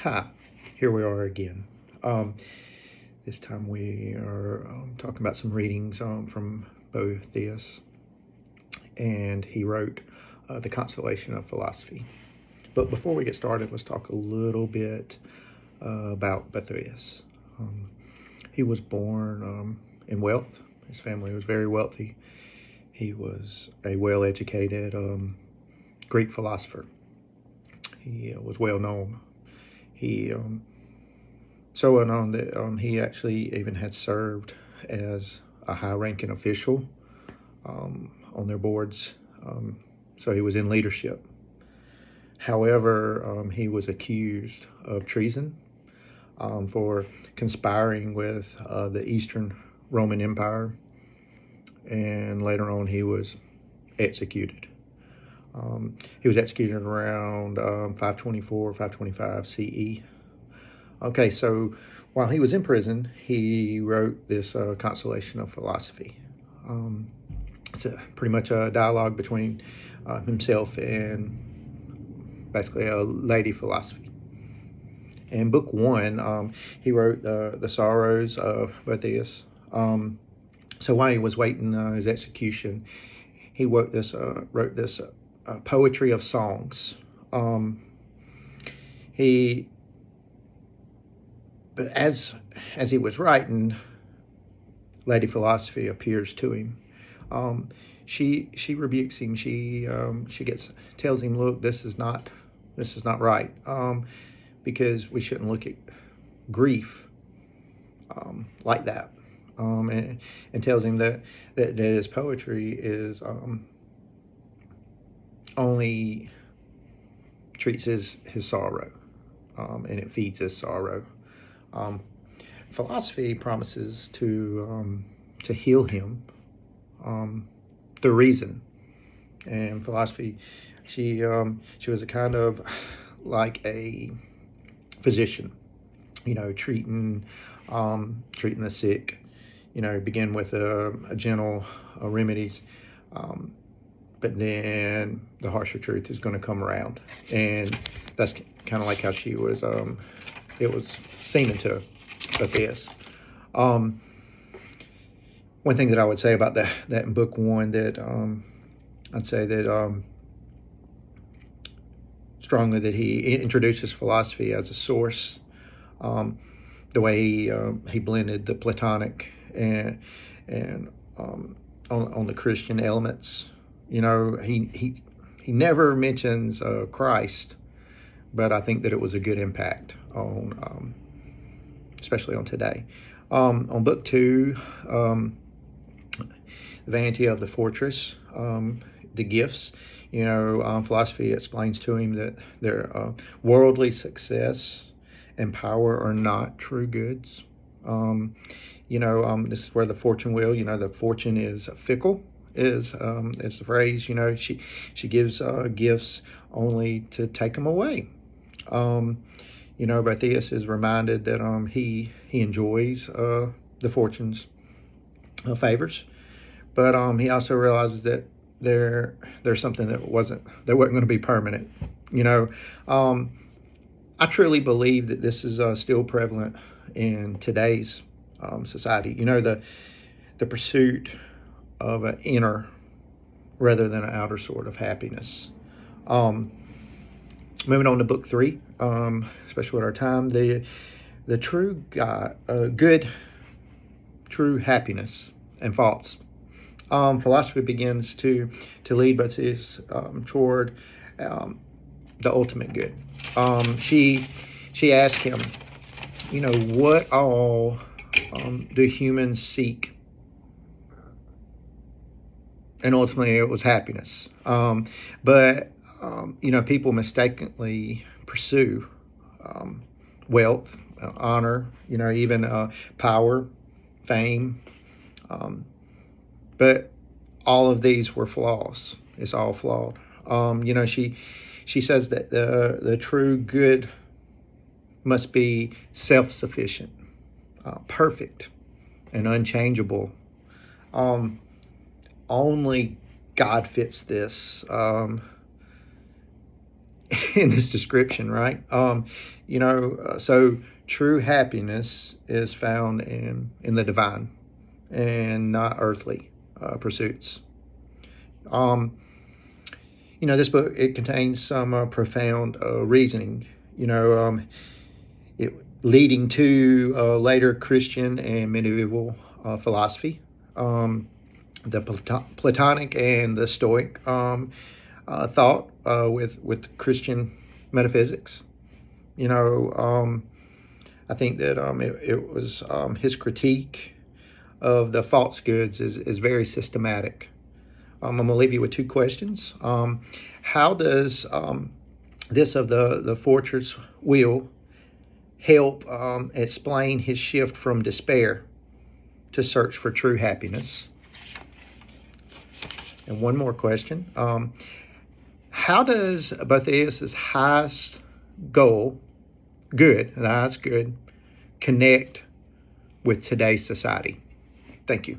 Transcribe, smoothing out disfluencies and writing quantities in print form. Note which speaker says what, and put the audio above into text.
Speaker 1: Hi, here we are again. This time we are talking about some readings from Boethius, and he wrote The Consolation of Philosophy. But before we get started, let's talk a little bit about Boethius. He was born in wealth. His family was very wealthy. He was a well-educated Greek philosopher. He was well known. He so went on that he actually even had served as a high-ranking official on their boards. So he was in leadership. However, he was accused of treason for conspiring with the Eastern Roman Empire, and later on he was executed. He was executed around 524, 525 CE. Okay, so while he was in prison, he wrote this Consolation of Philosophy. It's pretty much a dialogue between himself and basically a lady philosophy. In book one, he wrote the sorrows of Boethius. So while he was waiting his execution, he wrote this poetry of songs. But as he was writing, Lady Philosophy appears to him. She rebukes him. She tells him, look, this is not right, because we shouldn't look at grief like that. And tells him that his poetry is only treats his sorrow, and it feeds his sorrow. Philosophy promises to heal him through reason, and philosophy, she was a kind of like a physician, treating the sick. Begin with a gentle remedies, but then the harsher truth is going to come around, and that's kind of like how she was. It was seeming to Boethius. One thing that I would say about that in book one, that I'd say that strongly that he introduces philosophy as a source. The way he blended the Platonic and on the Christian elements. He never mentions Christ, but I think that it was a good impact on, especially on today. On book two, the vanity of the fortress, the gifts. Philosophy explains to him that their worldly success and power are not true goods. This is where the fortune wheel. The fortune is fickle. Is the phrase. She gives gifts only to take them away. Boethius is reminded that he enjoys the fortune's favors, but he also realizes that there's something that wasn't going to be permanent. I truly believe that this is still prevalent in today's society. The pursuit of an inner rather than an outer sort of happiness. Moving on to book three, especially with our time, the true God, good, true happiness and faults. Philosophy begins to lead Boethius toward the ultimate good. She asked him, what all do humans seek? And ultimately, it was happiness. But people mistakenly pursue wealth, honor, even power, fame. But all of these were flaws. It's all flawed. She says that the true good must be self-sufficient, perfect, and unchangeable. Only God fits this. in this description, right? So true happiness is found in the divine and not earthly pursuits. This book, it contains some profound reasoning, it leading to later Christian and medieval philosophy, the Platonic and the Stoic thought with Christian metaphysics. I think that it was his critique of the false goods is very systematic. I'm going to leave you with two questions. How does this of the fortress wheel help explain his shift from despair to search for true happiness? And one more question. How does Boethius' highest goal, the highest good, connect with today's society? Thank you.